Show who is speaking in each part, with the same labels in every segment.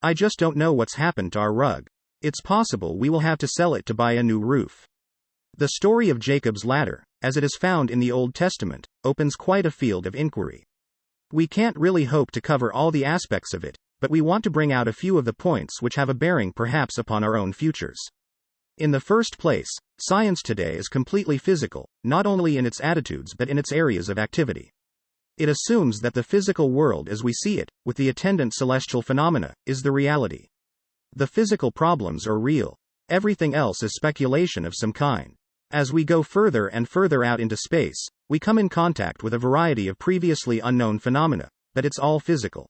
Speaker 1: I just don't know what's happened to our rug. It's possible we will have to sell it to buy a new roof. The story of Jacob's ladder, as it is found in the Old Testament, opens quite a field of inquiry. We can't really hope to cover all the aspects of it, but we want to bring out a few of the points which have a bearing perhaps upon our own futures. In the first place, science today is completely physical, not only in its attitudes but in its areas of activity. It assumes that the physical world as we see it, with the attendant celestial phenomena, is the reality. The physical problems are real. Everything else is speculation of some kind. As we go further and further out into space, we come in contact with a variety of previously unknown phenomena, but it's all physical.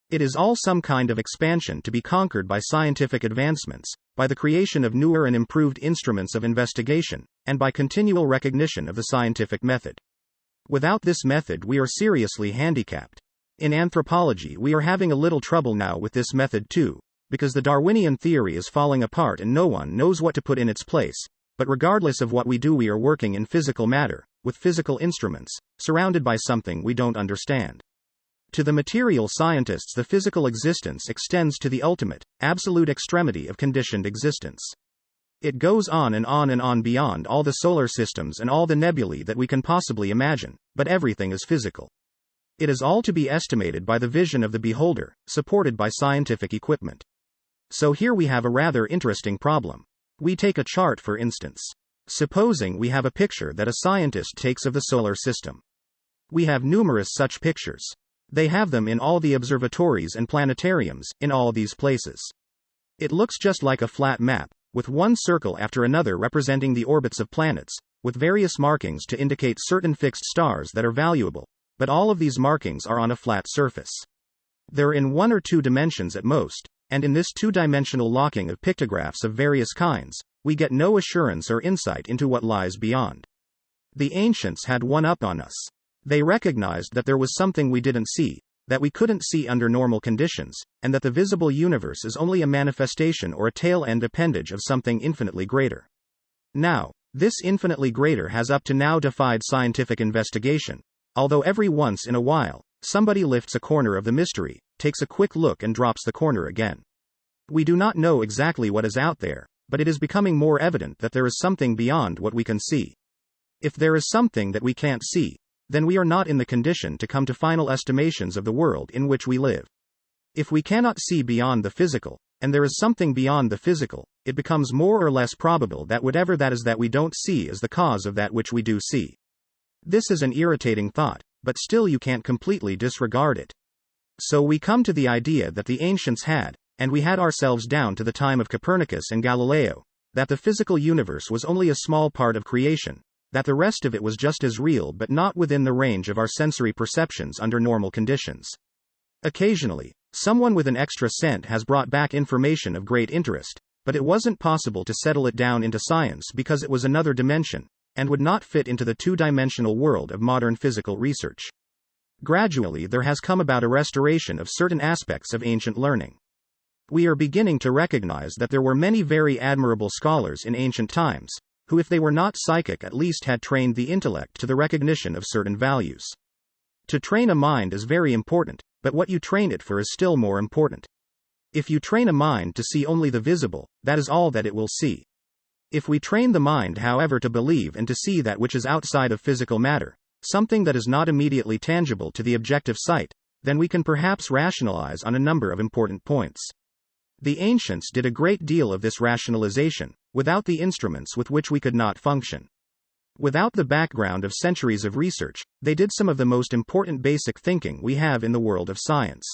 Speaker 1: It is all some kind of expansion to be conquered by scientific advancements, by the creation of newer and improved instruments of investigation, and by continual recognition of the scientific method. Without this method we are seriously handicapped. In anthropology we are having a little trouble now with this method too, because the Darwinian theory is falling apart and no one knows what to put in its place, but regardless of what we do we are working in physical matter, with physical instruments, surrounded by something we don't understand. To the material scientists the physical existence extends to the ultimate, absolute extremity of conditioned existence. It goes on and on and on beyond all the solar systems and all the nebulae that we can possibly imagine, but everything is physical. It is all to be estimated by the vision of the beholder, supported by scientific equipment. So here we have a rather interesting problem. We take a chart for instance. Supposing we have a picture that a scientist takes of the solar system. We have numerous such pictures. They have them in all the observatories and planetariums, in all these places. It looks just like a flat map, with one circle after another representing the orbits of planets, with various markings to indicate certain fixed stars that are valuable, but all of these markings are on a flat surface. They're in 1 or 2 dimensions at most, and in this two-dimensional locking of pictographs of various kinds, we get no assurance or insight into what lies beyond. The ancients had one up on us. They recognized that there was something we didn't see, that we couldn't see under normal conditions, and that the visible universe is only a manifestation or a tail-end appendage of something infinitely greater. Now, this infinitely greater has up to now defied scientific investigation, although every once in a while, somebody lifts a corner of the mystery, takes a quick look and drops the corner again. We do not know exactly what is out there, but it is becoming more evident that there is something beyond what we can see. If there is something that we can't see, then we are not in the condition to come to final estimations of the world in which we live. If we cannot see beyond the physical, and there is something beyond the physical, it becomes more or less probable that whatever that is that we don't see is the cause of that which we do see. This is an irritating thought, but still you can't completely disregard it. So we come to the idea that the ancients had, and we had ourselves down to the time of Copernicus and Galileo, that the physical universe was only a small part of creation, that the rest of it was just as real but not within the range of our sensory perceptions under normal conditions. Occasionally, someone with an extra cent has brought back information of great interest, but it wasn't possible to settle it down into science because it was another dimension, and would not fit into the two-dimensional world of modern physical research. Gradually there has come about a restoration of certain aspects of ancient learning. We are beginning to recognize that there were many very admirable scholars in ancient times, who if they were not psychic at least had trained the intellect to the recognition of certain values. To train a mind is very important, but what you train it for is still more important. If you train a mind to see only the visible, that is all that it will see. If we train the mind however to believe and to see that which is outside of physical matter, something that is not immediately tangible to the objective sight, then we can perhaps rationalize on a number of important points. The ancients did a great deal of this rationalization, without the instruments with which we could not function. Without the background of centuries of research, they did some of the most important basic thinking we have in the world of science.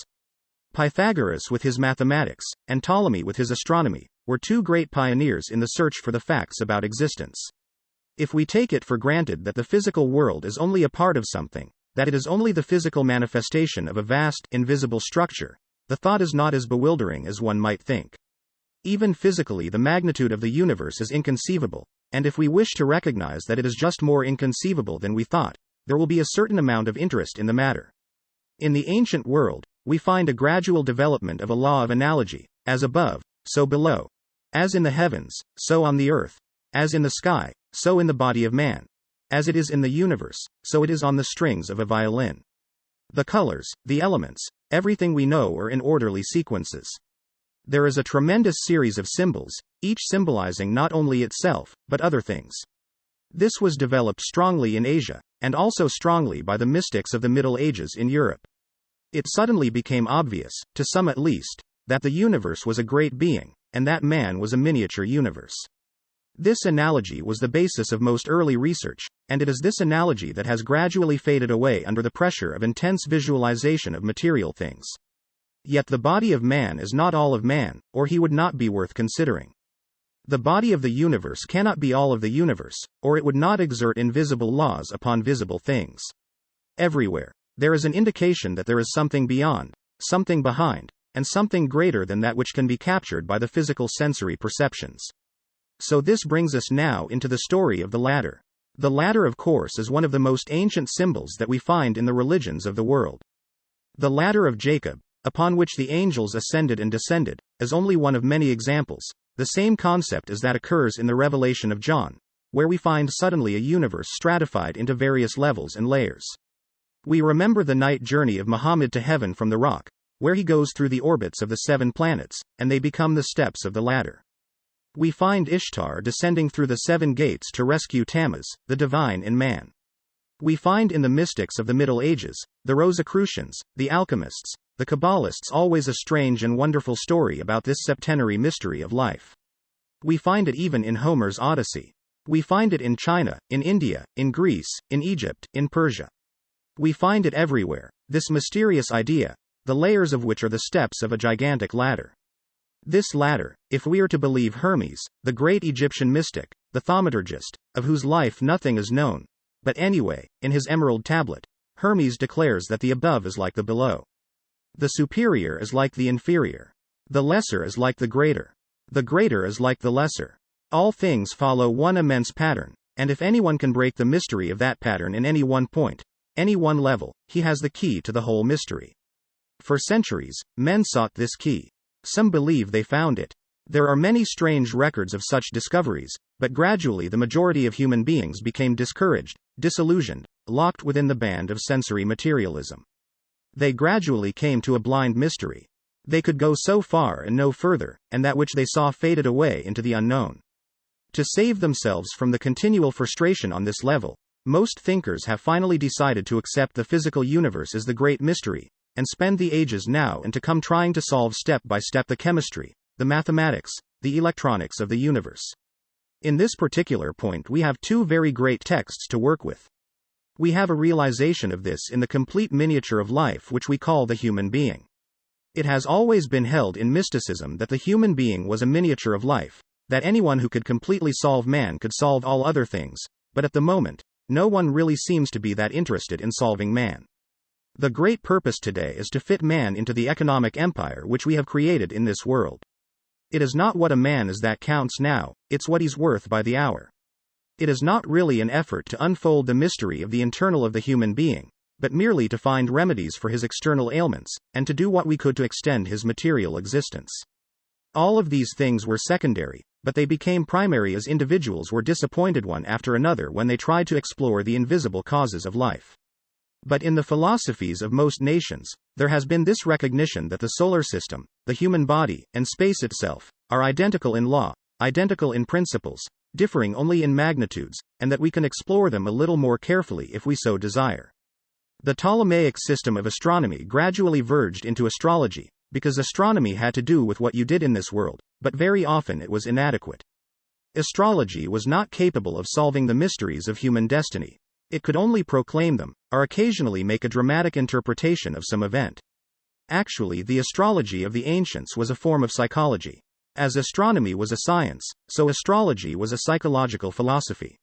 Speaker 1: Pythagoras with his mathematics, and Ptolemy with his astronomy, were two great pioneers in the search for the facts about existence. If we take it for granted that the physical world is only a part of something, that it is only the physical manifestation of a vast, invisible structure, the thought is not as bewildering as one might think. Even physically the magnitude of the universe is inconceivable, and if we wish to recognize that it is just more inconceivable than we thought, there will be a certain amount of interest in the matter. In the ancient world, we find a gradual development of a law of analogy, as above, so below. As in the heavens, so on the earth. As in the sky, so in the body of man. As it is in the universe, so it is on the strings of a violin. The colors, the elements, everything we know are in orderly sequences. There is a tremendous series of symbols, each symbolizing not only itself, but other things. This was developed strongly in Asia, and also strongly by the mystics of the Middle Ages in Europe. It suddenly became obvious, to some at least, that the universe was a great being, and that man was a miniature universe. This analogy was the basis of most early research, and it is this analogy that has gradually faded away under the pressure of intense visualization of material things. Yet the body of man is not all of man, or he would not be worth considering. The body of the universe cannot be all of the universe, or it would not exert invisible laws upon visible things. Everywhere, there is an indication that there is something beyond, something behind, and something greater than that which can be captured by the physical sensory perceptions. So this brings us now into the story of the ladder. The ladder, of course, is one of the most ancient symbols that we find in the religions of the world. The ladder of Jacob, upon which the angels ascended and descended, is only one of many examples, the same concept as that occurs in the Revelation of John, where we find suddenly a universe stratified into various levels and layers. We remember the night journey of Muhammad to heaven from the rock, where he goes through the orbits of the 7 planets, and they become the steps of the ladder. We find Ishtar descending through the 7 gates to rescue Tammuz, the divine in man. We find in the mystics of the Middle Ages, the Rosicrucians, the alchemists, the Kabbalists always a strange and wonderful story about this septenary mystery of life. We find it even in Homer's Odyssey. We find it in China, in India, in Greece, in Egypt, in Persia. We find it everywhere, this mysterious idea, the layers of which are the steps of a gigantic ladder. This ladder, if we are to believe Hermes, the great Egyptian mystic, the thaumaturgist, of whose life nothing is known, but anyway, in his emerald tablet, Hermes declares that the above is like the below. The superior is like the inferior. The lesser is like the greater. The greater is like the lesser. All things follow one immense pattern, and if anyone can break the mystery of that pattern in any one point, any one level, he has the key to the whole mystery. For centuries, men sought this key. Some believe they found it. There are many strange records of such discoveries, but gradually the majority of human beings became discouraged, disillusioned, locked within the band of sensory materialism. They gradually came to a blind mystery. They could go so far and no further, and that which they saw faded away into the unknown. To save themselves from the continual frustration on this level, most thinkers have finally decided to accept the physical universe as the great mystery, and spend the ages now and to come trying to solve step by step the chemistry, the mathematics, the electronics of the universe. In this particular point we have 2 very great texts to work with. We have a realization of this in the complete miniature of life which we call the human being. It has always been held in mysticism that the human being was a miniature of life, that anyone who could completely solve man could solve all other things, but at the moment, no one really seems to be that interested in solving man. The great purpose today is to fit man into the economic empire which we have created in this world. It is not what a man is that counts now, it's what he's worth by the hour. It is not really an effort to unfold the mystery of the internal of the human being, but merely to find remedies for his external ailments, and to do what we could to extend his material existence. All of these things were secondary, but they became primary as individuals were disappointed one after another when they tried to explore the invisible causes of life. But in the philosophies of most nations, there has been this recognition that the solar system, the human body, and space itself, are identical in law, identical in principles, differing only in magnitudes, and that we can explore them a little more carefully if we so desire. The Ptolemaic system of astronomy gradually verged into astrology, because astronomy had to do with what you did in this world, but very often it was inadequate. Astrology was not capable of solving the mysteries of human destiny. It could only proclaim them, or occasionally make a dramatic interpretation of some event. Actually, the astrology of the ancients was a form of psychology. As astronomy was a science, so astrology was a psychological philosophy.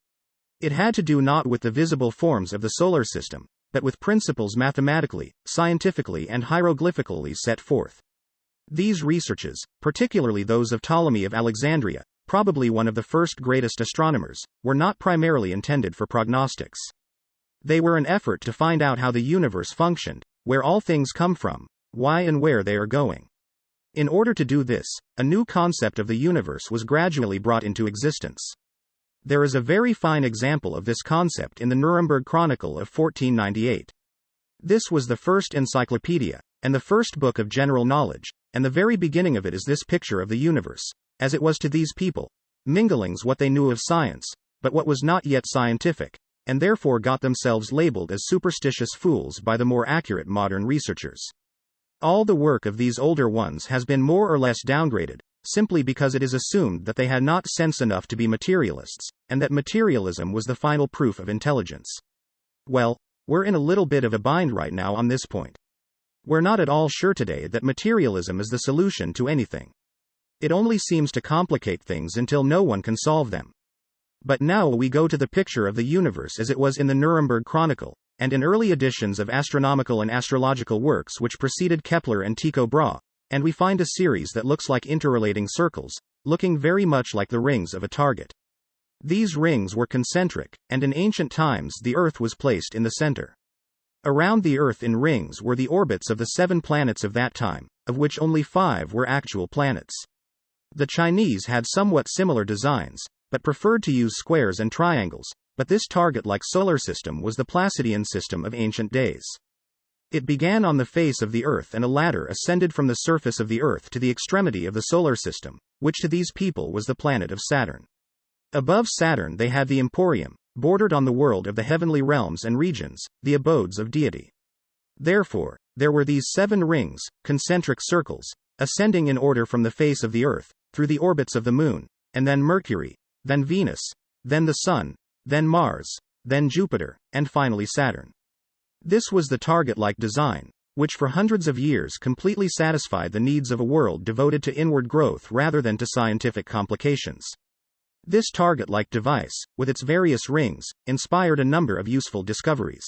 Speaker 1: It had to do not with the visible forms of the solar system, but with principles mathematically, scientifically and hieroglyphically set forth. These researches, particularly those of Ptolemy of Alexandria, probably one of the first greatest astronomers, were not primarily intended for prognostics. They were an effort to find out how the universe functioned, where all things come from, why and where they are going. In order to do this, a new concept of the universe was gradually brought into existence. There is a very fine example of this concept in the Nuremberg Chronicle of 1498. This was the first encyclopedia, and the first book of general knowledge, and the very beginning of it is this picture of the universe, as it was to these people. Minglings what they knew of science, but what was not yet scientific, and therefore got themselves labeled as superstitious fools by the more accurate modern researchers. All the work of these older ones has been more or less downgraded, simply because it is assumed that they had not sense enough to be materialists, and that materialism was the final proof of intelligence. Well, we're in a little bit of a bind right now on this point. We're not at all sure today that materialism is the solution to anything. It only seems to complicate things until no one can solve them. But now we go to the picture of the universe as it was in the Nuremberg Chronicle, and in early editions of astronomical and astrological works which preceded Kepler and Tycho Brahe, and we find a series that looks like interrelating circles, looking very much like the rings of a target. These rings were concentric, and in ancient times the Earth was placed in the center. Around the Earth in rings were the orbits of the 7 planets of that time, of which only 5 were actual planets. The Chinese had somewhat similar designs, but preferred to use squares and triangles, but this target-like solar system was the Placidian system of ancient days. It began on the face of the Earth, and a ladder ascended from the surface of the Earth to the extremity of the solar system, which to these people was the planet of Saturn. Above Saturn they had the Emporium, bordered on the world of the heavenly realms and regions, the abodes of deity. Therefore, there were these 7 rings, concentric circles, ascending in order from the face of the Earth, through the orbits of the Moon, and then Mercury, then Venus, then the Sun, then Mars, then Jupiter, and finally Saturn. This was the target-like design, which for hundreds of years completely satisfied the needs of a world devoted to inward growth rather than to scientific complications. This target-like device, with its various rings, inspired a number of useful discoveries.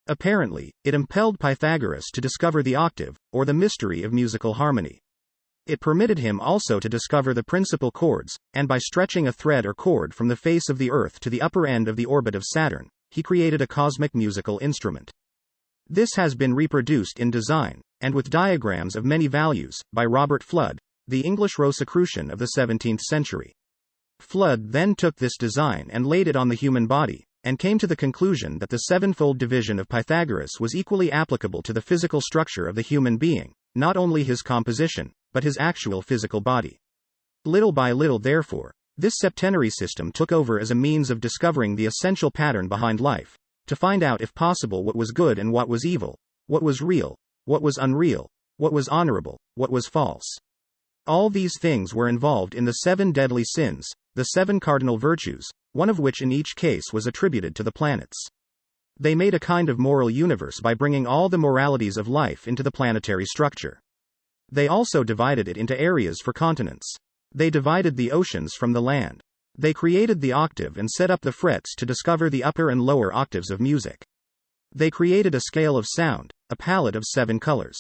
Speaker 1: Apparently, it impelled Pythagoras to discover the octave, or the mystery of musical harmony. It permitted him also to discover the principal chords, and by stretching a thread or cord from the face of the Earth to the upper end of the orbit of Saturn, he created a cosmic musical instrument. This has been reproduced in design, and with diagrams of many values, by Robert Fludd, the English Rosicrucian of the 17th century. Fludd then took this design and laid it on the human body, and came to the conclusion that the 7-fold division of Pythagoras was equally applicable to the physical structure of the human being, not only his composition, but his actual physical body. Little by little, therefore, this septenary system took over as a means of discovering the essential pattern behind life, to find out if possible what was good and what was evil, what was real, what was unreal, what was honorable, what was false. All these things were involved in the 7 deadly sins, the 7 cardinal virtues, one of which in each case was attributed to the planets. They made a kind of moral universe by bringing all the moralities of life into the planetary structure. They also divided it into areas for continents. They divided the oceans from the land. They created the octave and set up the frets to discover the upper and lower octaves of music. They created a scale of sound, a palette of 7 colors.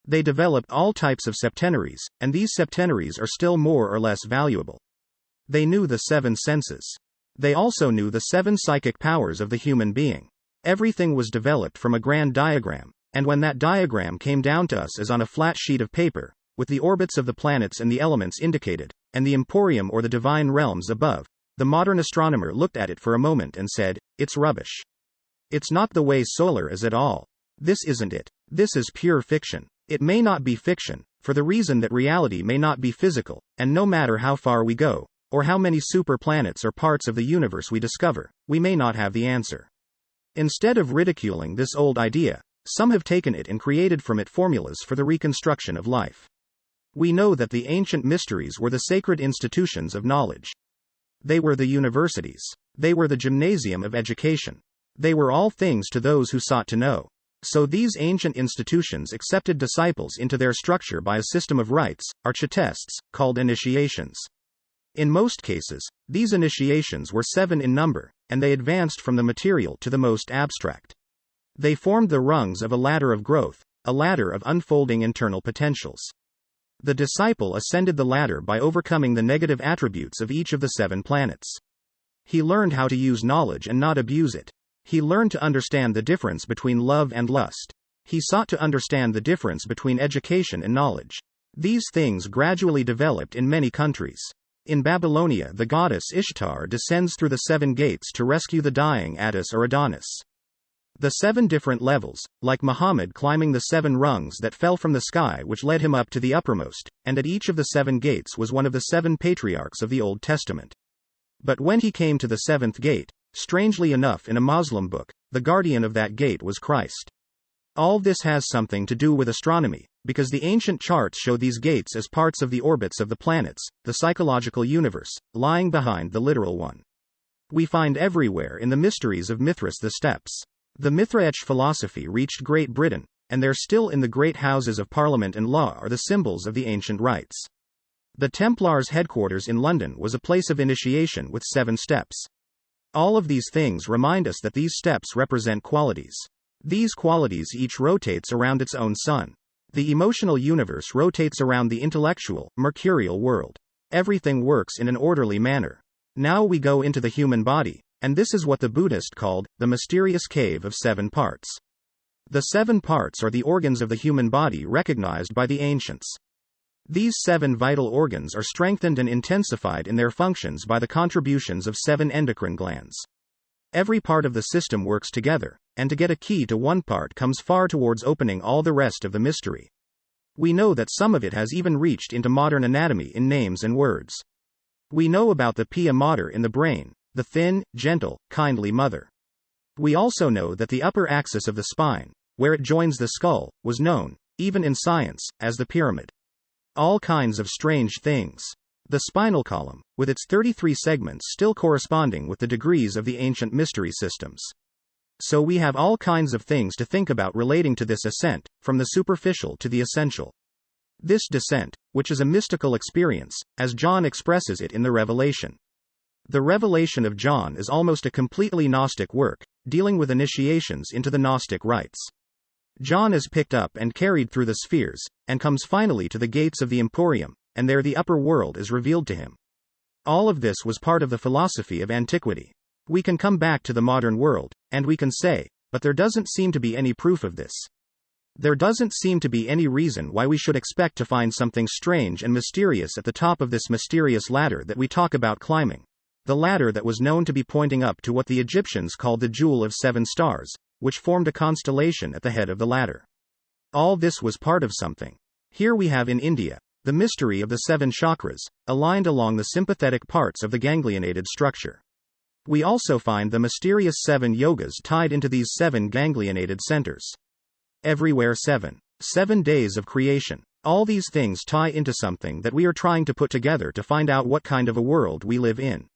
Speaker 1: They developed all types of septenaries, and these septenaries are still more or less valuable. They knew the 7 senses. They also knew the 7 psychic powers of the human being. Everything was developed from a grand diagram, and when that diagram came down to us as on a flat sheet of paper, with the orbits of the planets and the elements indicated, and the emporium or the divine realms above, the modern astronomer looked at it for a moment and said, "It's rubbish. It's not the way solar is at all. This isn't it. This is pure fiction." It may not be fiction, for the reason that reality may not be physical, and no matter how far we go, or how many super planets or parts of the universe we discover, we may not have the answer. Instead of ridiculing this old idea, some have taken it and created from it formulas for the reconstruction of life. We know that the ancient mysteries were the sacred institutions of knowledge. They were the universities. They were the gymnasium of education. They were all things to those who sought to know. So these ancient institutions accepted disciples into their structure by a system of rites, architests, called initiations. In most cases, these initiations were 7 in number, and they advanced from the material to the most abstract. They formed the rungs of a ladder of growth, a ladder of unfolding internal potentials. The disciple ascended the ladder by overcoming the negative attributes of each of the 7 planets. He learned how to use knowledge and not abuse it. He learned to understand the difference between love and lust. He sought to understand the difference between education and knowledge. These things gradually developed in many countries. In Babylonia, the goddess Ishtar descends through the 7 gates to rescue the dying Attis or Adonis. The 7 different levels, like Muhammad climbing the 7 rungs that fell from the sky which led him up to the uppermost, and at each of the 7 gates was one of the 7 patriarchs of the Old Testament. But when he came to the 7th gate, strangely enough in a Muslim book, the guardian of that gate was Christ. All this has something to do with astronomy, because the ancient charts show these gates as parts of the orbits of the planets, the psychological universe, lying behind the literal one. We find everywhere in the mysteries of Mithras the steps. The Mithraetic philosophy reached Great Britain, and there still in the great houses of Parliament and law are the symbols of the ancient rites. The Templars' headquarters in London was a place of initiation with 7 steps. All of these things remind us that these steps represent qualities. These qualities each rotates around its own sun. The emotional universe rotates around the intellectual, mercurial world. Everything works in an orderly manner. Now we go into the human body, and this is what the Buddhist called the mysterious cave of 7 parts. The 7 parts are the organs of the human body recognized by the ancients. These 7 vital organs are strengthened and intensified in their functions by the contributions of 7 endocrine glands. Every part of the system works together, and to get a key to one part comes far towards opening all the rest of the mystery. We know that some of it has even reached into modern anatomy in names and words. We know about the pia mater in the brain, the thin, gentle, kindly mother. We also know that the upper axis of the spine, where it joins the skull, was known, even in science, as the pyramid. All kinds of strange things. The spinal column, with its 33 segments still corresponding with the degrees of the ancient mystery systems. So we have all kinds of things to think about relating to this ascent, from the superficial to the essential. This descent, which is a mystical experience, as John expresses it in the Revelation. The Revelation of John is almost a completely Gnostic work, dealing with initiations into the Gnostic rites. John is picked up and carried through the spheres, and comes finally to the gates of the Emporium, and there the upper world is revealed to him. All of this was part of the philosophy of antiquity. We can come back to the modern world, and we can say, but there doesn't seem to be any proof of this. There doesn't seem to be any reason why we should expect to find something strange and mysterious at the top of this mysterious ladder that we talk about climbing. The ladder that was known to be pointing up to what the Egyptians called the Jewel of 7 stars, which formed a constellation at the head of the ladder. All this was part of something. Here we have in India, the mystery of the 7 chakras, aligned along the sympathetic parts of the ganglionated structure. We also find the mysterious 7 yogas tied into these 7 ganglionated centers. Everywhere 7. 7 days of creation. All these things tie into something that we are trying to put together to find out what kind of a world we live in.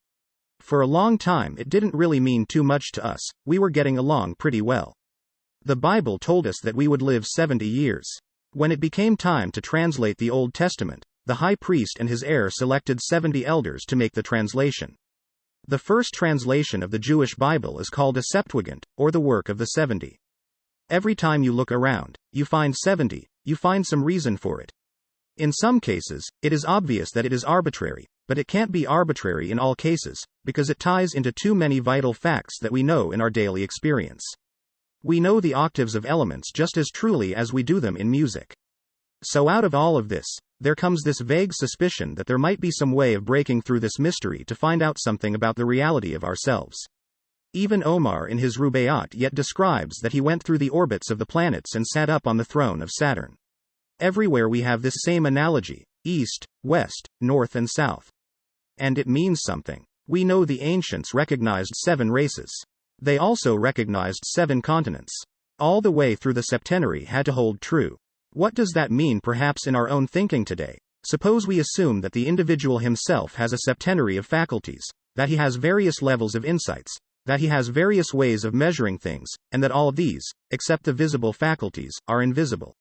Speaker 1: For a long time it didn't really mean too much to us, we were getting along pretty well. The Bible told us that we would live 70 years. When it became time to translate the Old Testament, the high priest and his heir selected 70 elders to make the translation. The first translation of the Jewish Bible is called a Septuagint, or the work of the 70. Every time you look around, you find 70, you find some reason for it. In some cases, it is obvious that it is arbitrary, but it can't be arbitrary in all cases, because it ties into too many vital facts that we know in our daily experience. We know the octaves of elements just as truly as we do them in music. So out of all of this, there comes this vague suspicion that there might be some way of breaking through this mystery to find out something about the reality of ourselves. Even Omar in his Rubaiyat yet describes that he went through the orbits of the planets and sat up on the throne of Saturn. Everywhere we have this same analogy, east, west, north and south. And it means something. We know the ancients recognized 7 races. They also recognized 7 continents. All the way through the septenary had to hold true. What does that mean perhaps in our own thinking today? Suppose we assume that the individual himself has a septenary of faculties, that he has various levels of insights, that he has various ways of measuring things, and that all these, except the visible faculties, are invisible.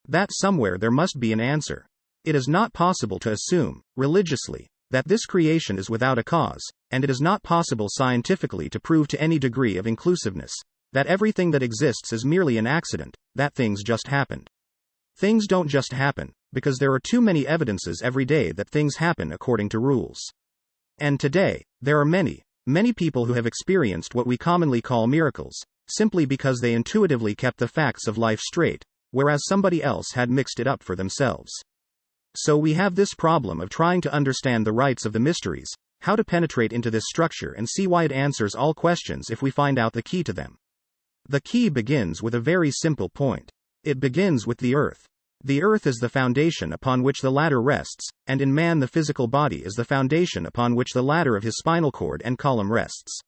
Speaker 1: That somewhere there must be an answer. It is not possible to assume, religiously, that this creation is without a cause, and it is not possible scientifically to prove to any degree of inclusiveness, that everything that exists is merely an accident, that things just happened. Things don't just happen, because there are too many evidences every day that things happen according to rules. And today, there are many people who have experienced what we commonly call miracles, simply because they intuitively kept the facts of life straight, whereas somebody else had mixed it up for themselves. So we have this problem of trying to understand the rites of the mysteries, how to penetrate into this structure and see why it answers all questions if we find out the key to them. The key begins with a very simple point. It begins with the earth. The earth is the foundation upon which the ladder rests, and in man the physical body is the foundation upon which the ladder of his spinal cord and column rests.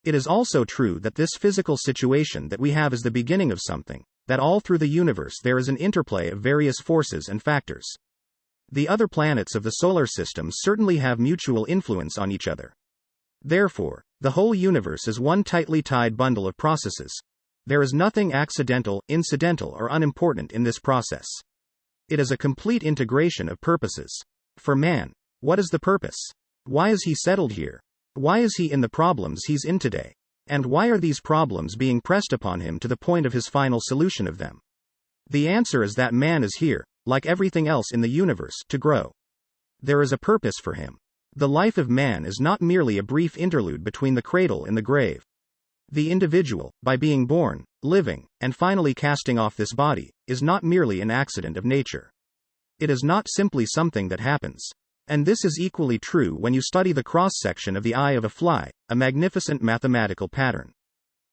Speaker 1: It is also true that this physical situation that we have is the beginning of something, that all through the universe there is an interplay of various forces and factors. The other planets of the solar system certainly have mutual influence on each other. Therefore, the whole universe is one tightly tied bundle of processes. There is nothing accidental, incidental, or unimportant in this process. It is a complete integration of purposes. For man, what is the purpose? Why is he settled here? Why is he in the problems he's in today? And why are these problems being pressed upon him to the point of his final solution of them? The answer is that man is here, like everything else in the universe, to grow. There is a purpose for him. The life of man is not merely a brief interlude between the cradle and the grave. The individual, by being born, living, and finally casting off this body, is not merely an accident of nature. It is not simply something that happens. And this is equally true when you study the cross-section of the eye of a fly, a magnificent mathematical pattern.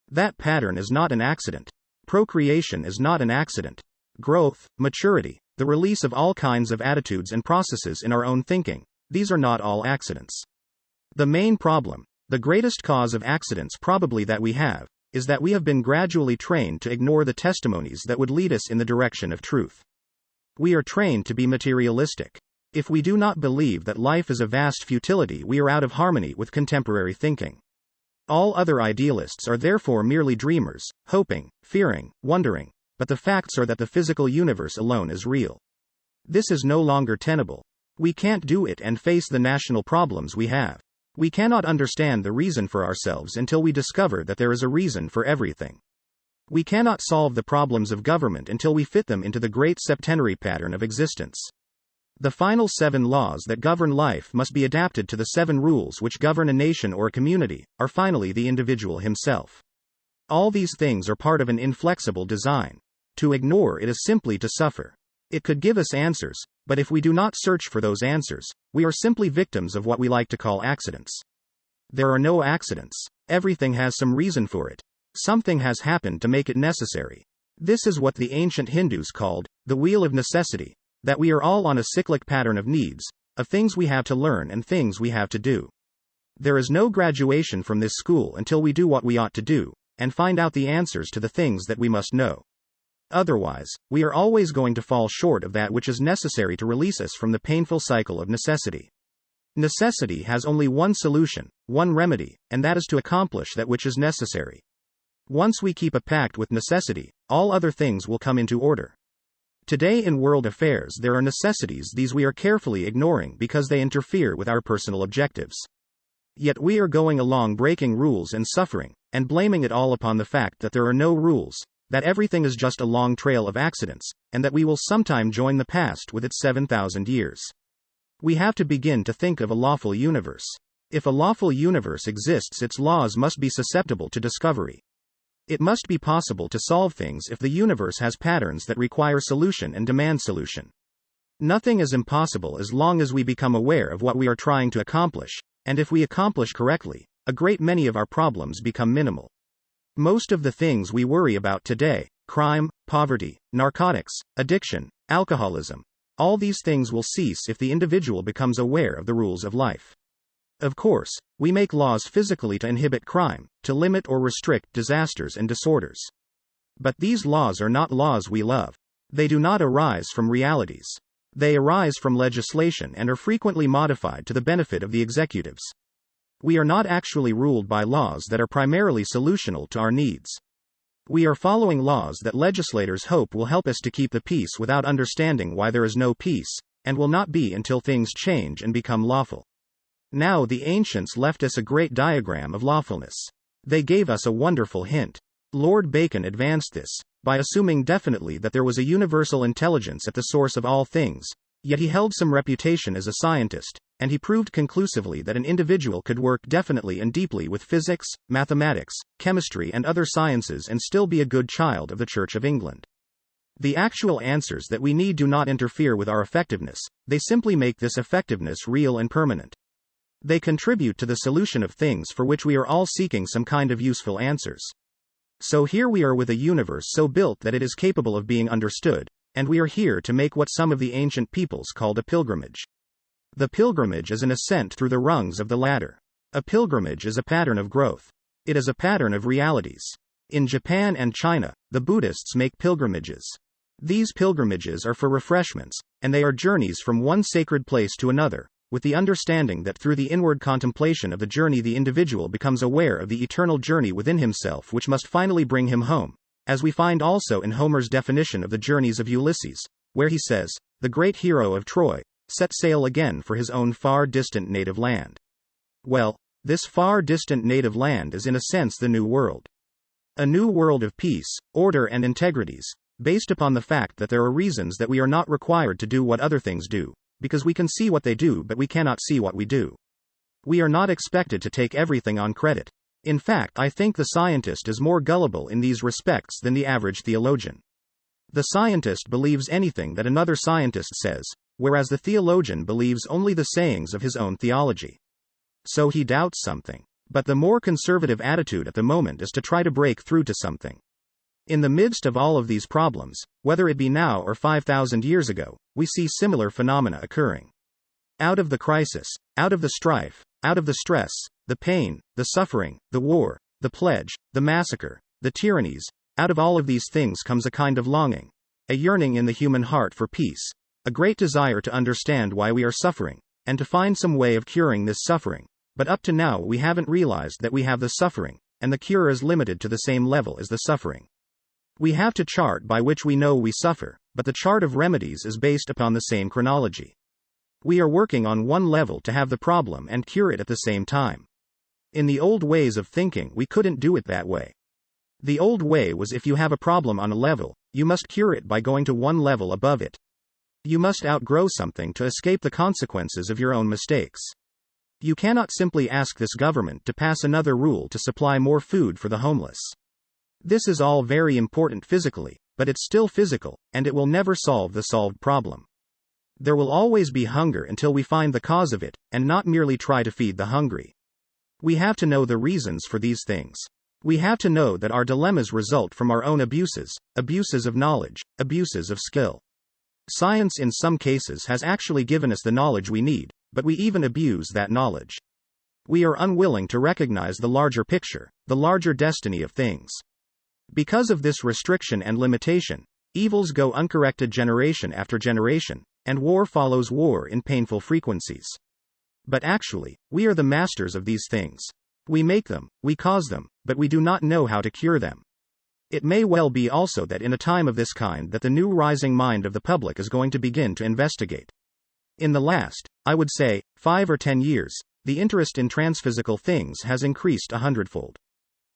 Speaker 1: That pattern is not an accident. Procreation is not an accident. Growth, maturity, the release of all kinds of attitudes and processes in our own thinking, these are not all accidents. The main problem, the greatest cause of accidents probably that we have, is that we have been gradually trained to ignore the testimonies that would lead us in the direction of truth. We are trained to be materialistic. If we do not believe that life is a vast futility, we are out of harmony with contemporary thinking. All other idealists are therefore merely dreamers, hoping, fearing, wondering, but the facts are that the physical universe alone is real. This is no longer tenable. We can't do it and face the national problems we have. We cannot understand the reason for ourselves until we discover that there is a reason for everything. We cannot solve the problems of government until we fit them into the great septenary pattern of existence. The final 7 laws that govern life must be adapted to the 7 rules which govern a nation or a community, or finally the individual himself. All these things are part of an inflexible design. To ignore it is simply to suffer. It could give us answers, but if we do not search for those answers, we are simply victims of what we like to call accidents. There are no accidents. Everything has some reason for it. Something has happened to make it necessary. This is what the ancient Hindus called the wheel of necessity, that we are all on a cyclic pattern of needs, of things we have to learn and things we have to do. There is no graduation from this school until we do what we ought to do, and find out the answers to the things that we must know. Otherwise, we are always going to fall short of that which is necessary to release us from the painful cycle of necessity. Necessity has only one solution, one remedy, and that is to accomplish that which is necessary. Once we keep a pact with necessity, all other things will come into order. Today in world affairs there are necessities these we are carefully ignoring because they interfere with our personal objectives. Yet we are going along breaking rules and suffering, and blaming it all upon the fact that there are no rules, that everything is just a long trail of accidents, and that we will sometime join the past with its 7,000 years. We have to begin to think of a lawful universe. If a lawful universe exists, its laws must be susceptible to discovery. It must be possible to solve things if the universe has patterns that require solution and demand solution. Nothing is impossible as long as we become aware of what we are trying to accomplish, and if we accomplish correctly, a great many of our problems become minimal. Most of the things we worry about today, crime, poverty, narcotics, addiction, alcoholism, all these things will cease if the individual becomes aware of the rules of life. Of course, we make laws physically to inhibit crime, to limit or restrict disasters and disorders. But these laws are not laws we love. They do not arise from realities. They arise from legislation and are frequently modified to the benefit of the executives. We are not actually ruled by laws that are primarily solutional to our needs. We are following laws that legislators hope will help us to keep the peace without understanding why there is no peace, and will not be until things change and become lawful. Now the ancients left us a great diagram of lawfulness. They gave us a wonderful hint. Lord Bacon advanced this, by assuming definitely that there was a universal intelligence at the source of all things, yet he held some reputation as a scientist, and he proved conclusively that an individual could work definitely and deeply with physics, mathematics, chemistry and other sciences and still be a good child of the Church of England. The actual answers that we need do not interfere with our effectiveness, they simply make this effectiveness real and permanent. They contribute to the solution of things for which we are all seeking some kind of useful answers. So here we are with a universe so built that it is capable of being understood, and we are here to make what some of the ancient peoples called a pilgrimage. The pilgrimage is an ascent through the rungs of the ladder. A pilgrimage is a pattern of growth. It is a pattern of realities. In Japan and China, the Buddhists make pilgrimages. These pilgrimages are for refreshments, and they are journeys from one sacred place to another, with the understanding that through the inward contemplation of the journey the individual becomes aware of the eternal journey within himself which must finally bring him home, as we find also in Homer's definition of the journeys of Ulysses, where he says, "The great hero of Troy set sail again for his own far distant native land." Well, this far distant native land is in a sense the new world. A new world of peace, order and integrities, based upon the fact that there are reasons that we are not required to do what other things do, because we can see what they do but we cannot see what we do. We are not expected to take everything on credit. In fact, I think the scientist is more gullible in these respects than the average theologian. The scientist believes anything that another scientist says, whereas the theologian believes only the sayings of his own theology. So he doubts something. But the more conservative attitude at the moment is to try to break through to something. In the midst of all of these problems, whether it be now or 5,000 years ago, we see similar phenomena occurring. Out of the crisis, out of the strife, out of the stress, the pain, the suffering, the war, the pledge, the massacre, the tyrannies, out of all of these things comes a kind of longing, a yearning in the human heart for peace, a great desire to understand why we are suffering, and to find some way of curing this suffering. But up to now we haven't realized that we have the suffering, and the cure is limited to the same level as the suffering. We have to chart by which we know we suffer, but the chart of remedies is based upon the same chronology. We are working on one level to have the problem and cure it at the same time. In the old ways of thinking we couldn't do it that way. The old way was if you have a problem on a level, you must cure it by going to one level above it. You must outgrow something to escape the consequences of your own mistakes. You cannot simply ask this government to pass another rule to supply more food for the homeless. This is all very important physically, but it's still physical, and it will never solve the solved problem. There will always be hunger until we find the cause of it, and not merely try to feed the hungry. We have to know the reasons for these things. We have to know that our dilemmas result from our own abuses of knowledge, abuses of skill. Science in some cases has actually given us the knowledge we need, but we even abuse that knowledge. We are unwilling to recognize the larger picture, the larger destiny of things. Because of this restriction and limitation, evils go uncorrected generation after generation, and war follows war in painful frequencies. But actually, we are the masters of these things. We make them, we cause them, but we do not know how to cure them. It may well be also that in a time of this kind that the new rising mind of the public is going to begin to investigate. In the last, I would say, 5 or 10 years, the interest in transphysical things has increased 100-fold.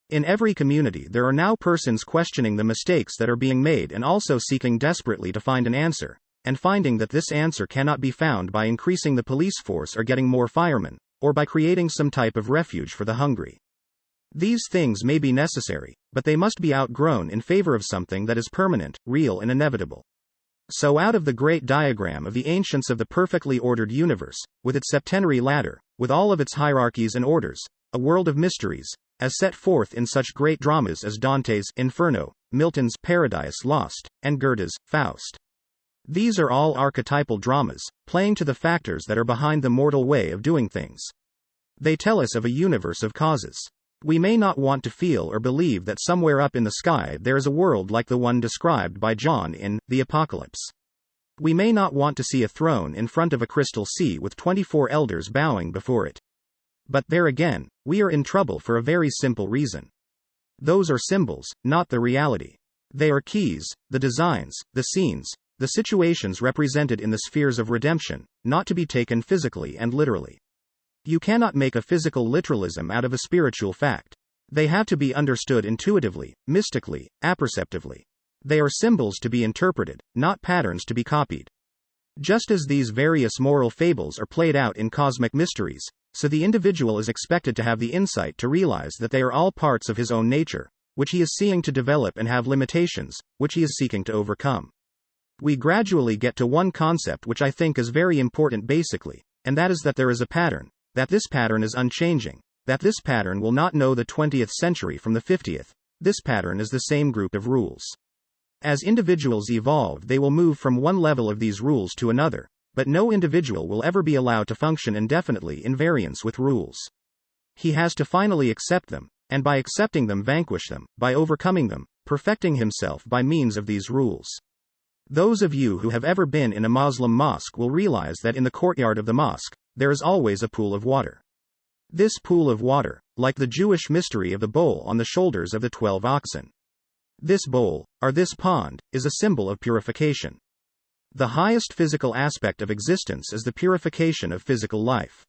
Speaker 1: In every community there are now persons questioning the mistakes that are being made and also seeking desperately to find an answer, and finding that this answer cannot be found by increasing the police force or getting more firemen, or by creating some type of refuge for the hungry. These things may be necessary, but they must be outgrown in favor of something that is permanent, real and inevitable. So out of the great diagram of the ancients of the perfectly ordered universe, with its septenary ladder, with all of its hierarchies and orders, a world of mysteries, as set forth in such great dramas as Dante's Inferno, Milton's Paradise Lost, and Goethe's Faust. These are all archetypal dramas, playing to the factors that are behind the mortal way of doing things. They tell us of a universe of causes. We may not want to feel or believe that somewhere up in the sky there is a world like the one described by John in The Apocalypse. We may not want to see a throne in front of a crystal sea with 24 elders bowing before it. But there again, we are in trouble for a very simple reason. Those are symbols, not the reality. They are keys, the designs, the scenes, the situations represented in the spheres of redemption, not to be taken physically and literally. You cannot make a physical literalism out of a spiritual fact. They have to be understood intuitively, mystically, apperceptively. They are symbols to be interpreted, not patterns to be copied. Just as these various moral fables are played out in cosmic mysteries, so the individual is expected to have the insight to realize that they are all parts of his own nature, which he is seeing to develop and have limitations, which he is seeking to overcome. We gradually get to one concept which I think is very important basically, and that is that there is a pattern. That this pattern is unchanging, that this pattern will not know the 20th century from the 50th, This pattern is the same group of rules. As individuals evolve, they will move from one level of these rules to another, but no individual will ever be allowed to function indefinitely in variance with rules. He has to finally accept them, and by accepting them vanquish them, by overcoming them, perfecting himself by means of these rules. Those of you who have ever been in a Muslim mosque will realize that in the courtyard of the mosque, there is always a pool of water. This pool of water, like the Jewish mystery of the bowl on the shoulders of the 12 oxen. This bowl, or this pond, is a symbol of purification. The highest physical aspect of existence is the purification of physical life.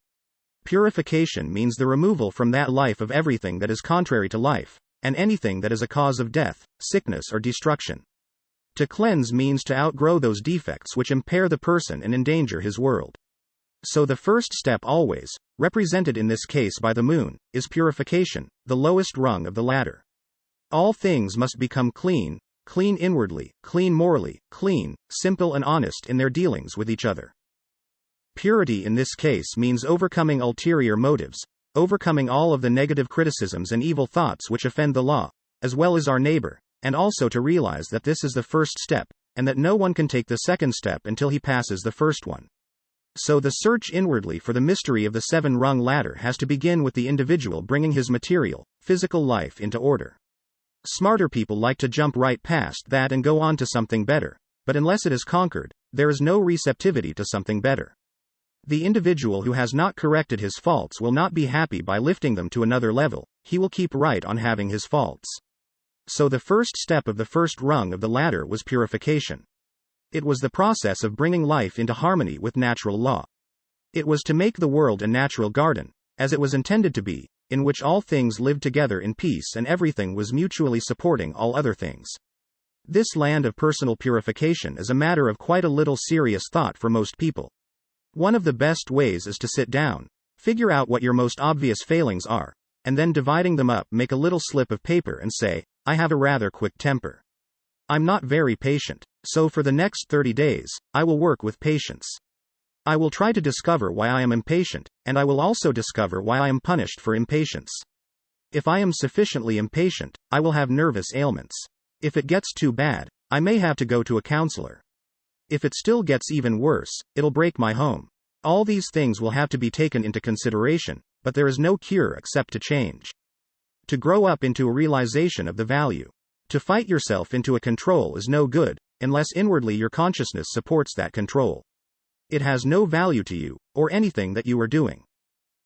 Speaker 1: Purification means the removal from that life of everything that is contrary to life, and anything that is a cause of death, sickness or destruction. To cleanse means to outgrow those defects which impair the person and endanger his world. So the first step always, represented in this case by the moon, is purification, the lowest rung of the ladder. All things must become clean, clean inwardly, clean morally, clean, simple and honest in their dealings with each other. Purity in this case means overcoming ulterior motives, overcoming all of the negative criticisms and evil thoughts which offend the law, as well as our neighbor, and also to realize that this is the first step, and that no one can take the second step until he passes the first one. So the search inwardly for the mystery of the 7-rung ladder has to begin with the individual bringing his material, physical life into order. Smarter people like to jump right past that and go on to something better, but unless it is conquered, there is no receptivity to something better. The individual who has not corrected his faults will not be happy by lifting them to another level, he will keep right on having his faults. So the first step of the first rung of the ladder was purification. It was the process of bringing life into harmony with natural law. It was to make the world a natural garden, as it was intended to be, in which all things lived together in peace and everything was mutually supporting all other things. This land of personal purification is a matter of quite a little serious thought for most people. One of the best ways is to sit down, figure out what your most obvious failings are, and then dividing them up, make a little slip of paper and say, I have a rather quick temper. I'm not very patient, so for the next 30 days, I will work with patience. I will try to discover why I am impatient, and I will also discover why I am punished for impatience. If I am sufficiently impatient, I will have nervous ailments. If it gets too bad, I may have to go to a counselor. If it still gets even worse, it'll break my home. All these things will have to be taken into consideration, but there is no cure except to change. To grow up into a realization of the value. To fight yourself into a control is no good, unless inwardly your consciousness supports that control. It has no value to you, or anything that you are doing.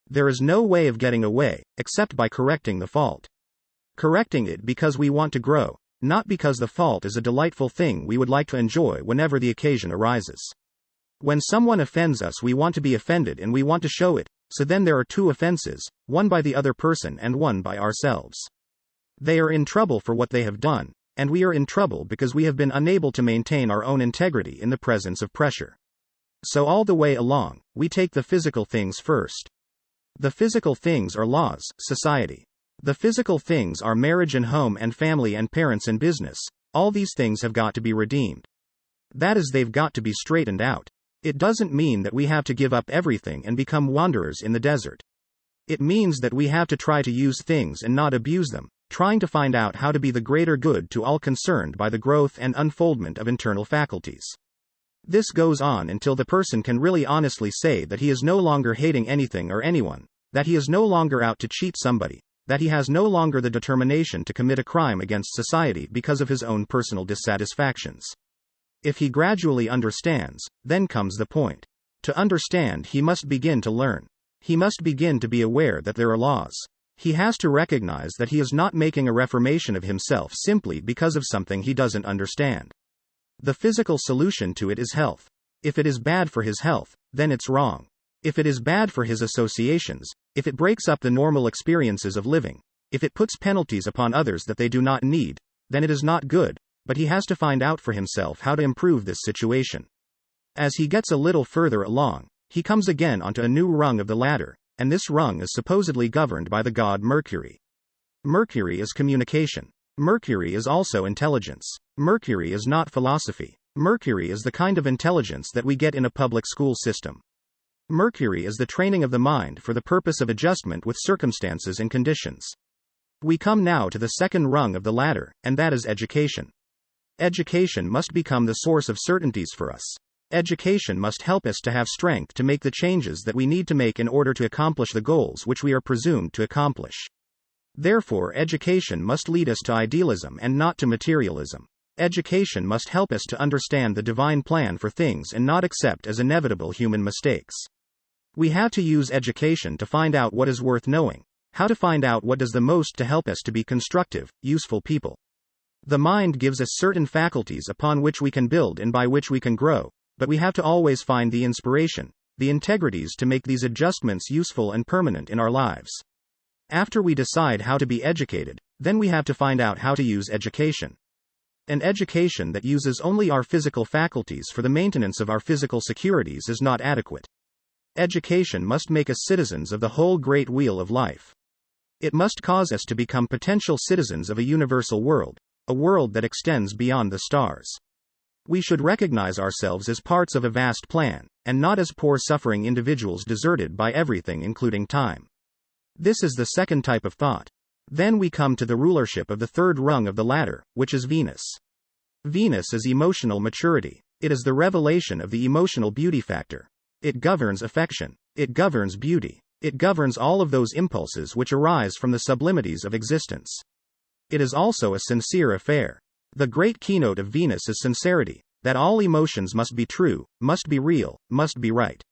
Speaker 1: There is no way of getting away, except by correcting the fault. Correcting it because we want to grow, not because the fault is a delightful thing we would like to enjoy whenever the occasion arises. When someone offends us, we want to be offended and we want to show it, so then there are two offenses, one by the other person and one by ourselves. They are in trouble for what they have done, and we are in trouble because we have been unable to maintain our own integrity in the presence of pressure. So all the way along, we take the physical things first. The physical things are laws, society. The physical things are marriage and home and family and parents and business. All these things have got to be redeemed. That is, they've got to be straightened out. It doesn't mean that we have to give up everything and become wanderers in the desert. It means that we have to try to use things and not abuse them, trying to find out how to be the greater good to all concerned by the growth and unfoldment of internal faculties. This goes on until the person can really honestly say that he is no longer hating anything or anyone, that he is no longer out to cheat somebody, that he has no longer the determination to commit a crime against society because of his own personal dissatisfactions. If he gradually understands, then comes the point. To understand, he must begin to learn. He must begin to be aware that there are laws. He has to recognize that he is not making a reformation of himself simply because of something he doesn't understand. The physical solution to it is health. If it is bad for his health, then it's wrong. If it is bad for his associations, if it breaks up the normal experiences of living, if it puts penalties upon others that they do not need, then it is not good, but he has to find out for himself how to improve this situation. As he gets a little further along, he comes again onto a new rung of the ladder, and this rung is supposedly governed by the god Mercury. Mercury is communication. Mercury is also intelligence. Mercury is not philosophy. Mercury is the kind of intelligence that we get in a public school system. Mercury is the training of the mind for the purpose of adjustment with circumstances and conditions. We come now to the second rung of the ladder, and that is education. Education must become the source of certainties for us. Education must help us to have strength to make the changes that we need to make in order to accomplish the goals which we are presumed to accomplish. Therefore, education must lead us to idealism and not to materialism. Education must help us to understand the divine plan for things and not accept as inevitable human mistakes. We have to use education to find out what is worth knowing, how to find out what does the most to help us to be constructive, useful people. The mind gives us certain faculties upon which we can build and by which we can grow, but we have to always find the inspiration, the integrities to make these adjustments useful and permanent in our lives. After we decide how to be educated, then we have to find out how to use education. An education that uses only our physical faculties for the maintenance of our physical securities is not adequate. Education must make us citizens of the whole great wheel of life. It must cause us to become potential citizens of a universal world, a world that extends beyond the stars. We should recognize ourselves as parts of a vast plan, and not as poor suffering individuals deserted by everything including time. This is the second type of thought. Then we come to the rulership of the third rung of the ladder, which is Venus. Venus is emotional maturity. It is the revelation of the emotional beauty factor. It governs affection. It governs beauty. It governs all of those impulses which arise from the sublimities of existence. It is also a sincere affair. The great keynote of Venus is sincerity, that all emotions must be true, must be real, must be right.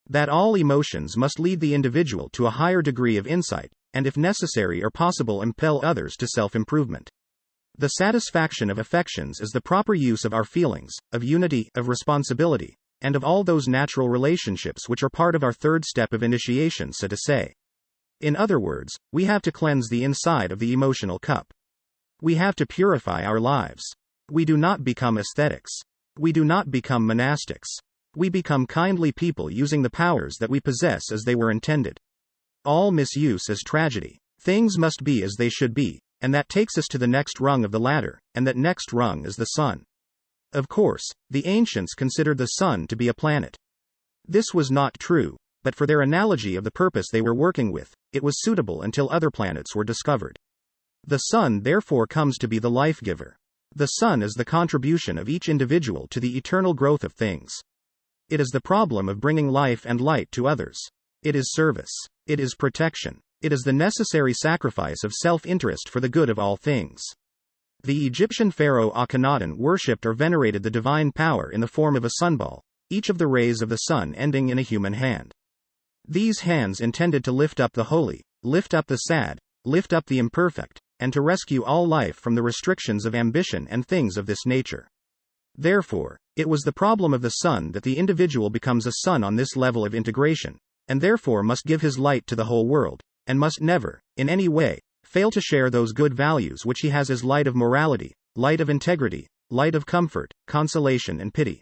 Speaker 1: That all emotions must lead the individual to a higher degree of insight, and if necessary or possible impel others to self-improvement. The satisfaction of affections is the proper use of our feelings, of unity, of responsibility, and of all those natural relationships which are part of our third step of initiation, so to say. In other words, we have to cleanse the inside of the emotional cup. We have to purify our lives. We do not become ascetics. We do not become monastics. We become kindly people using the powers that we possess as they were intended. All misuse is tragedy. Things must be as they should be, and that takes us to the next rung of the ladder, and that next rung is the sun. Of course, the ancients considered the sun to be a planet. This was not true, but for their analogy of the purpose they were working with, it was suitable until other planets were discovered. The sun therefore comes to be the life giver. The sun is the contribution of each individual to the eternal growth of things. It is the problem of bringing life and light to others. It is service. It is protection. It is the necessary sacrifice of self-interest for the good of all things. The Egyptian pharaoh Akhenaten worshipped or venerated the divine power in the form of a sunball, each of the rays of the sun ending in a human hand. These hands intended to lift up the holy, lift up the sad, lift up the imperfect, and to rescue all life from the restrictions of ambition and things of this nature. Therefore, it was the problem of the sun that the individual becomes a sun on this level of integration, and therefore must give his light to the whole world, and must never, in any way, fail to share those good values which he has as light of morality, light of integrity, light of comfort, consolation and pity.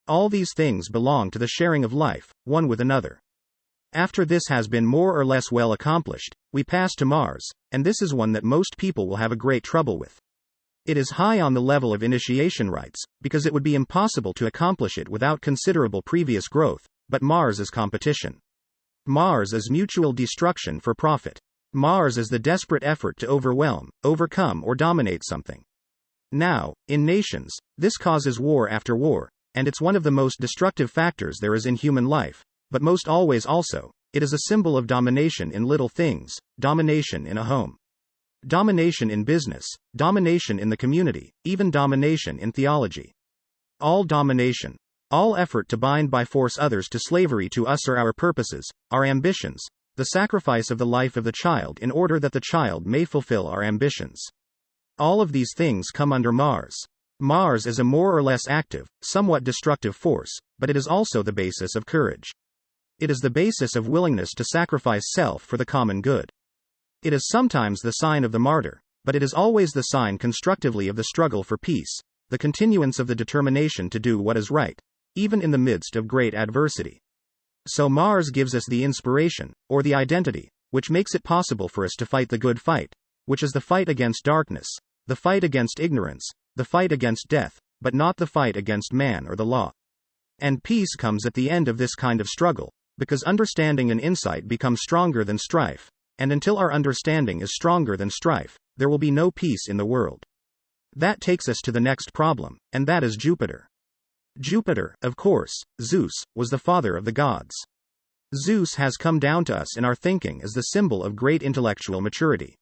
Speaker 1: All these things belong to the sharing of life, one with another. After this has been more or less well accomplished, we pass to Mars, and this is one that most people will have a great trouble with. It is high on the level of initiation rites, because it would be impossible to accomplish it without considerable previous growth, but Mars is competition. Mars is mutual destruction for profit. Mars is the desperate effort to overwhelm, overcome or dominate something. Now, in nations, this causes war after war, and it's one of the most destructive factors there is in human life, but most always also, it is a symbol of domination in little things, domination in a home. Domination in business, domination in the community, even domination in theology. All domination, all effort to bind by force others to slavery to us or our purposes, our ambitions, the sacrifice of the life of the child in order that the child may fulfill our ambitions. All of these things come under Mars. Mars is a more or less active, somewhat destructive force, but it is also the basis of courage. It is the basis of willingness to sacrifice self for the common good. It is sometimes the sign of the martyr, but it is always the sign constructively of the struggle for peace, the continuance of the determination to do what is right, even in the midst of great adversity. So Mars gives us the inspiration, or the identity, which makes it possible for us to fight the good fight, which is the fight against darkness, the fight against ignorance, the fight against death, but not the fight against man or the law. And peace comes at the end of this kind of struggle, because understanding and insight become stronger than strife, and until our understanding is stronger than strife, there will be no peace in the world. That takes us to the next problem, and that is Jupiter. Jupiter, of course, Zeus, was the father of the gods. Zeus has come down to us in our thinking as the symbol of great intellectual maturity.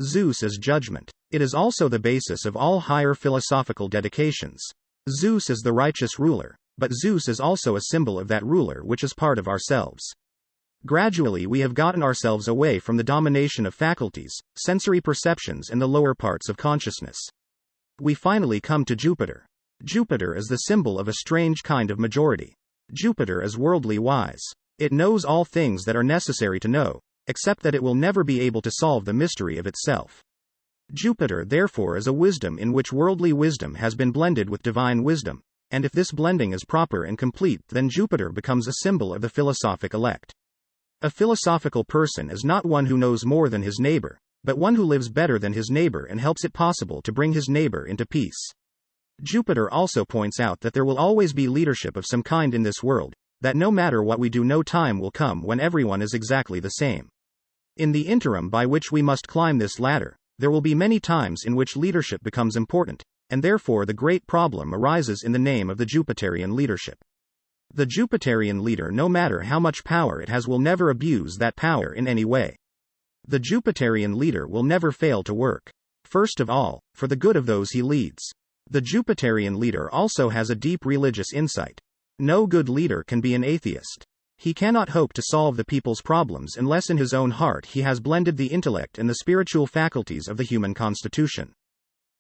Speaker 1: Zeus is judgment. It is also the basis of all higher philosophical dedications. Zeus is the righteous ruler, but Zeus is also a symbol of that ruler which is part of ourselves. Gradually we have gotten ourselves away from the domination of faculties, sensory perceptions and the lower parts of consciousness. We finally come to Jupiter. Jupiter is the symbol of a strange kind of majority. Jupiter is worldly wise. It knows all things that are necessary to know, except that it will never be able to solve the mystery of itself. Jupiter therefore is a wisdom in which worldly wisdom has been blended with divine wisdom, and if this blending is proper and complete, then Jupiter becomes a symbol of the philosophic elect. A philosophical person is not one who knows more than his neighbor, but one who lives better than his neighbor and helps it possible to bring his neighbor into peace. Jupiter also points out that there will always be leadership of some kind in this world, that no matter what we do, no time will come when everyone is exactly the same. In the interim by which we must climb this ladder, there will be many times in which leadership becomes important, and therefore the great problem arises in the name of the Jupiterian leadership. The Jupiterian leader, no matter how much power it has, will never abuse that power in any way. The Jupiterian leader will never fail to work, first of all, for the good of those he leads. The Jupiterian leader also has a deep religious insight. No good leader can be an atheist. He cannot hope to solve the people's problems unless in his own heart he has blended the intellect and the spiritual faculties of the human constitution.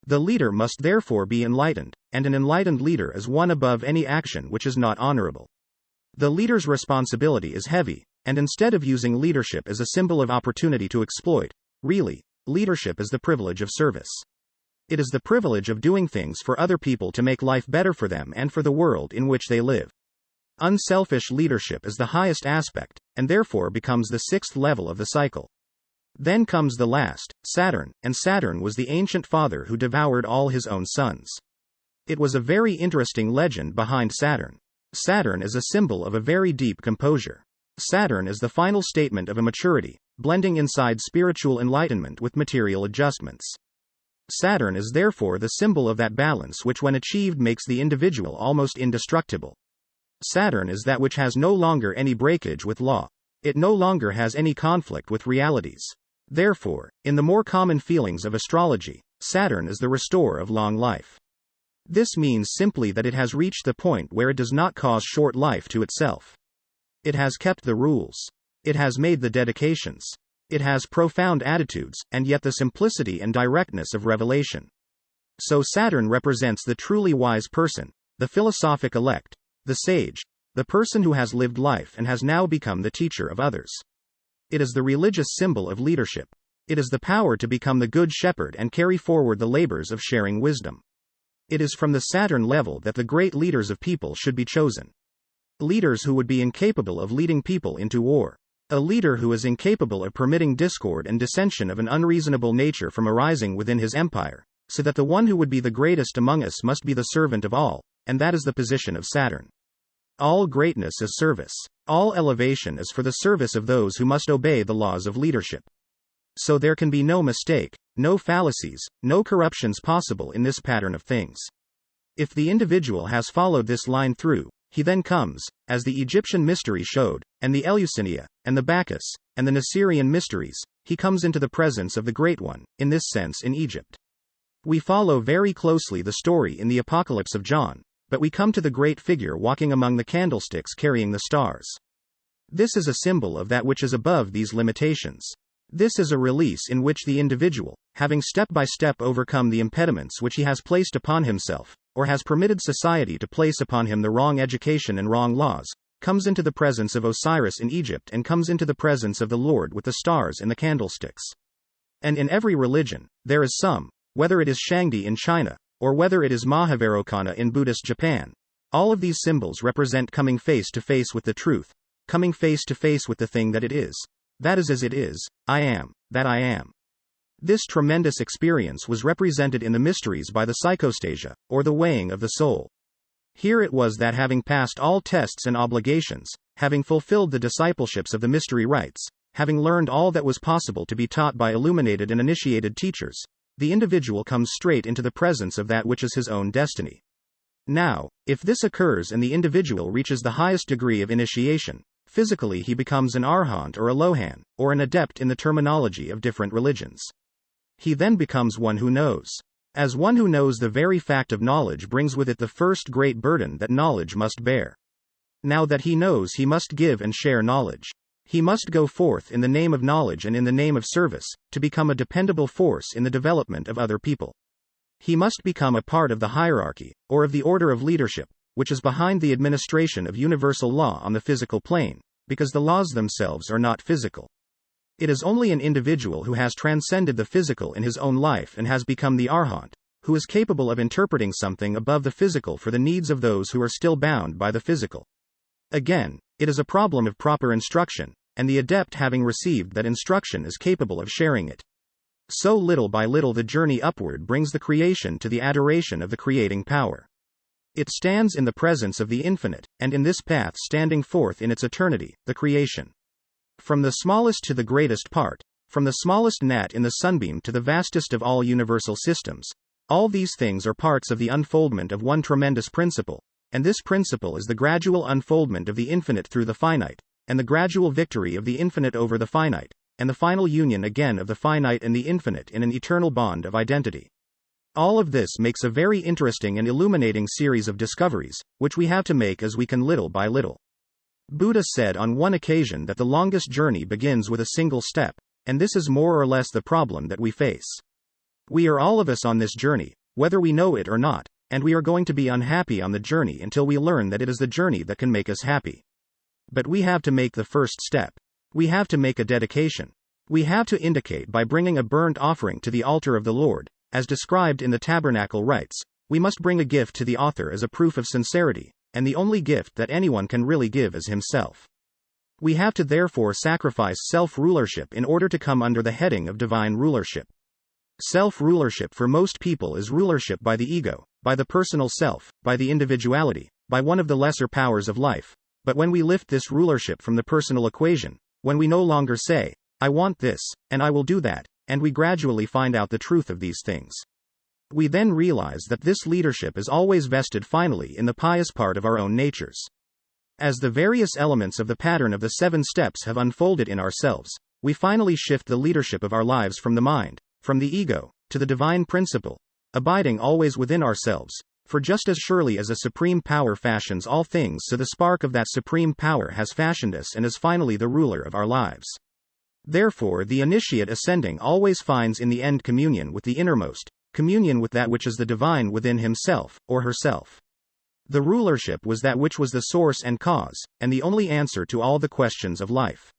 Speaker 1: The leader must therefore be enlightened, and an enlightened leader is one above any action which is not honorable. The leader's responsibility is heavy, and instead of using leadership as a symbol of opportunity to exploit, really, leadership is the privilege of service. It is the privilege of doing things for other people to make life better for them and for the world in which they live. Unselfish leadership is the highest aspect, and therefore becomes the sixth level of the cycle. Then comes the last, Saturn, and Saturn was the ancient father who devoured all his own sons. It was a very interesting legend behind Saturn. Saturn is a symbol of a very deep composure. Saturn is the final statement of a maturity, blending inside spiritual enlightenment with material adjustments. Saturn is therefore the symbol of that balance which when achieved makes the individual almost indestructible. Saturn is that which has no longer any breakage with law. It no longer has any conflict with realities. Therefore, in the more common feelings of astrology, Saturn is the restorer of long life. This means simply that it has reached the point where it does not cause short life to itself. It has kept the rules. It has made the dedications. It has profound attitudes, and yet the simplicity and directness of revelation. So Saturn represents the truly wise person, the philosophic elect, the sage, the person who has lived life and has now become the teacher of others. It is the religious symbol of leadership. It is the power to become the good shepherd and carry forward the labors of sharing wisdom. It is from the Saturn level that the great leaders of people should be chosen. Leaders who would be incapable of leading people into war. A leader who is incapable of permitting discord and dissension of an unreasonable nature from arising within his empire, so that the one who would be the greatest among us must be the servant of all, and that is the position of Saturn. All greatness is service. All elevation is for the service of those who must obey the laws of leadership. So there can be no mistake, no fallacies, no corruptions possible in this pattern of things. If the individual has followed this line through, he then comes, as the Egyptian mystery showed, and the Eleusinia, and the Bacchus, and the Nasirian mysteries, he comes into the presence of the Great One, in this sense in Egypt. We follow very closely the story in the Apocalypse of John, but we come to the great figure walking among the candlesticks carrying the stars. This is a symbol of that which is above these limitations. This is a release in which the individual, having step by step overcome the impediments which he has placed upon himself, or has permitted society to place upon him the wrong education and wrong laws, comes into the presence of Osiris in Egypt and comes into the presence of the Lord with the stars and the candlesticks. And in every religion, there is some, whether it is Shangdi in China, or whether it is Mahavarokana in Buddhist Japan, all of these symbols represent coming face to face with the truth, coming face to face with the thing that it is. That is as it is, I am, that I am. This tremendous experience was represented in the mysteries by the psychostasia, or the weighing of the soul. Here it was that having passed all tests and obligations, having fulfilled the discipleships of the mystery rites, having learned all that was possible to be taught by illuminated and initiated teachers, the individual comes straight into the presence of that which is his own destiny. Now, if this occurs and the individual reaches the highest degree of initiation, physically he becomes an arhat or a lohan, or an adept in the terminology of different religions. He then becomes one who knows. As one who knows, the very fact of knowledge brings with it the first great burden that knowledge must bear. Now that he knows, he must give and share knowledge. He must go forth in the name of knowledge and in the name of service, to become a dependable force in the development of other people. He must become a part of the hierarchy, or of the order of leadership, which is behind the administration of universal law on the physical plane, because the laws themselves are not physical. It is only an individual who has transcended the physical in his own life and has become the arhat, who is capable of interpreting something above the physical for the needs of those who are still bound by the physical. Again, it is a problem of proper instruction, and the adept, having received that instruction, is capable of sharing it. So little by little the journey upward brings the creation to the adoration of the creating power. It stands in the presence of the infinite, and in this path standing forth in its eternity, the creation. From the smallest to the greatest part, from the smallest gnat in the sunbeam to the vastest of all universal systems, all these things are parts of the unfoldment of one tremendous principle, and this principle is the gradual unfoldment of the infinite through the finite, and the gradual victory of the infinite over the finite, and the final union again of the finite and the infinite in an eternal bond of identity. All of this makes a very interesting and illuminating series of discoveries, which we have to make as we can little by little. Buddha said on one occasion that the longest journey begins with a single step, and this is more or less the problem that we face. We are all of us on this journey, whether we know it or not, and we are going to be unhappy on the journey until we learn that it is the journey that can make us happy. But we have to make the first step. We have to make a dedication. We have to indicate by bringing a burnt offering to the altar of the Lord, as described in the tabernacle rites. We must bring a gift to the author as a proof of sincerity, and the only gift that anyone can really give is himself. We have to therefore sacrifice self-rulership in order to come under the heading of divine rulership. Self-rulership for most people is rulership by the ego, by the personal self, by the individuality, by one of the lesser powers of life. But when we lift this rulership from the personal equation, when we no longer say, I want this, and I will do that, and we gradually find out the truth of these things, we then realize that this leadership is always vested finally in the pious part of our own natures. As the various elements of the pattern of the 7 steps have unfolded in ourselves, we finally shift the leadership of our lives from the mind, from the ego, to the divine principle, abiding always within ourselves, for just as surely as a supreme power fashions all things, so the spark of that supreme power has fashioned us and is finally the ruler of our lives. Therefore the initiate ascending always finds in the end communion with the innermost, communion with that which is the divine within himself, or herself. The rulership was that which was the source and cause, and the only answer to all the questions of life.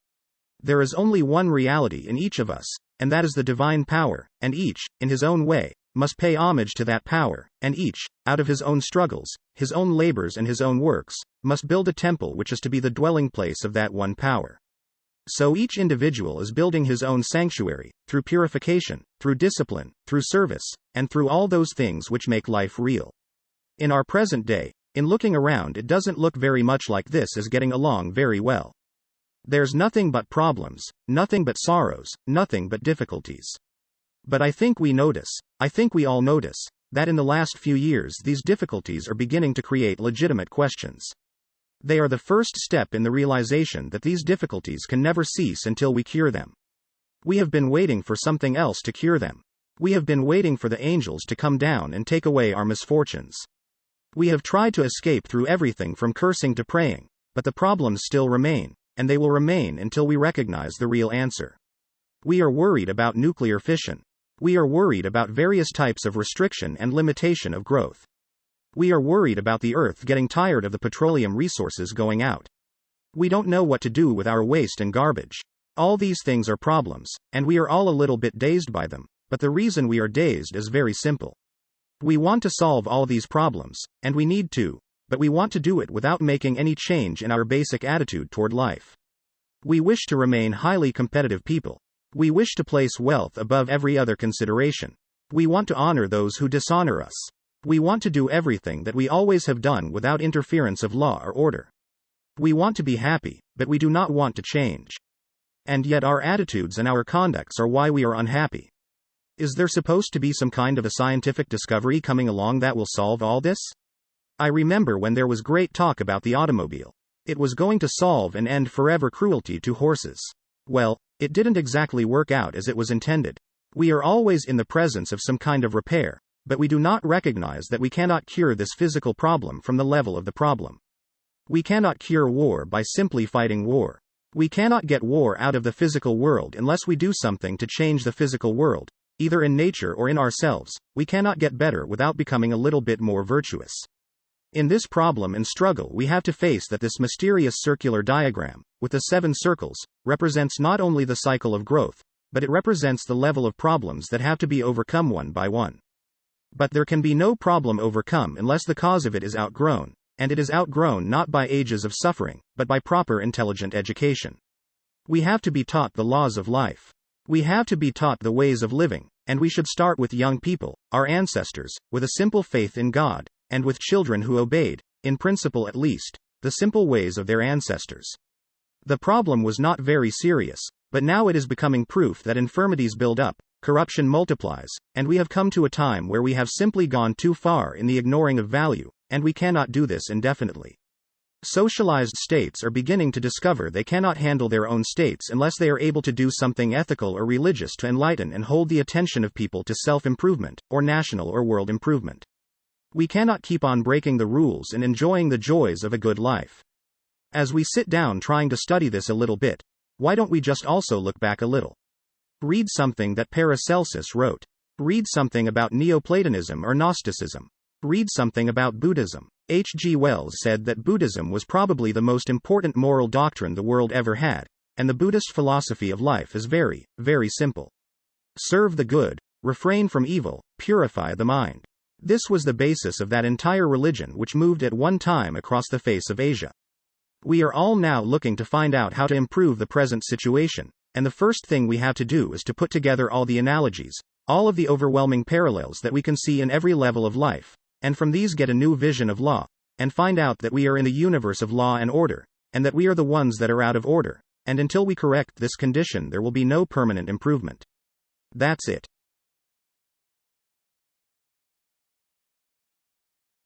Speaker 1: There is only one reality in each of us, and that is the divine power, and each, in his own way, must pay homage to that power, and each, out of his own struggles, his own labors and his own works, must build a temple which is to be the dwelling place of that one power. So each individual is building his own sanctuary, through purification, through discipline, through service, and through all those things which make life real. In our present day, in looking around, it doesn't look very much like this is getting along very well. There's nothing but problems, nothing but sorrows, nothing but difficulties. But I think we all notice, that in the last few years these difficulties are beginning to create legitimate questions. They are the first step in the realization that these difficulties can never cease until we cure them. We have been waiting for something else to cure them. We have been waiting for the angels to come down and take away our misfortunes. We have tried to escape through everything from cursing to praying, but the problems still remain, and they will remain until we recognize the real answer. We are worried about nuclear fission. We are worried about various types of restriction and limitation of growth. We are worried about the earth getting tired of the petroleum resources going out. We don't know what to do with our waste and garbage. All these things are problems, and we are all a little bit dazed by them, but the reason we are dazed is very simple. We want to solve all these problems, and we need to, but we want to do it without making any change in our basic attitude toward life. We wish to remain highly competitive people. We wish to place wealth above every other consideration. We want to honor those who dishonor us. We want to do everything that we always have done without interference of law or order. We want to be happy, but we do not want to change. And yet our attitudes and our conducts are why we are unhappy. Is there supposed to be some kind of a scientific discovery coming along that will solve all this? I remember when there was great talk about the automobile. It was going to solve and end forever cruelty to horses. Well, it didn't exactly work out as it was intended. We are always in the presence of some kind of repair, but we do not recognize that we cannot cure this physical problem from the level of the problem. We cannot cure war by simply fighting war. We cannot get war out of the physical world unless we do something to change the physical world, either in nature or in ourselves. We cannot get better without becoming a little bit more virtuous. In this problem and struggle, we have to face that this mysterious circular diagram, with the 7 circles, represents not only the cycle of growth, but it represents the level of problems that have to be overcome one by one. But there can be no problem overcome unless the cause of it is outgrown, and it is outgrown not by ages of suffering, but by proper intelligent education. We have to be taught the laws of life. We have to be taught the ways of living, and we should start with young people, our ancestors, with a simple faith in God, and with children who obeyed, in principle at least, the simple ways of their ancestors. The problem was not very serious, but now it is becoming proof that infirmities build up, corruption multiplies, and we have come to a time where we have simply gone too far in the ignoring of value, and we cannot do this indefinitely. Socialized states are beginning to discover they cannot handle their own states unless they are able to do something ethical or religious to enlighten and hold the attention of people to self-improvement, or national or world improvement. We cannot keep on breaking the rules and enjoying the joys of a good life. As we sit down trying to study this a little bit, why don't we just also look back a little? Read something that Paracelsus wrote. Read something about Neoplatonism or Gnosticism. Read something about Buddhism. H.G. Wells said that Buddhism was probably the most important moral doctrine the world ever had, and the Buddhist philosophy of life is very, very simple. Serve the good, refrain from evil, purify the mind. This was the basis of that entire religion which moved at one time across the face of Asia. We are all now looking to find out how to improve the present situation, and the first thing we have to do is to put together all the analogies, all of the overwhelming parallels that we can see in every level of life, and from these get a new vision of law, and find out that we are in a universe of law and order, and that we are the ones that are out of order, and until we correct this condition there will be no permanent improvement. That's it.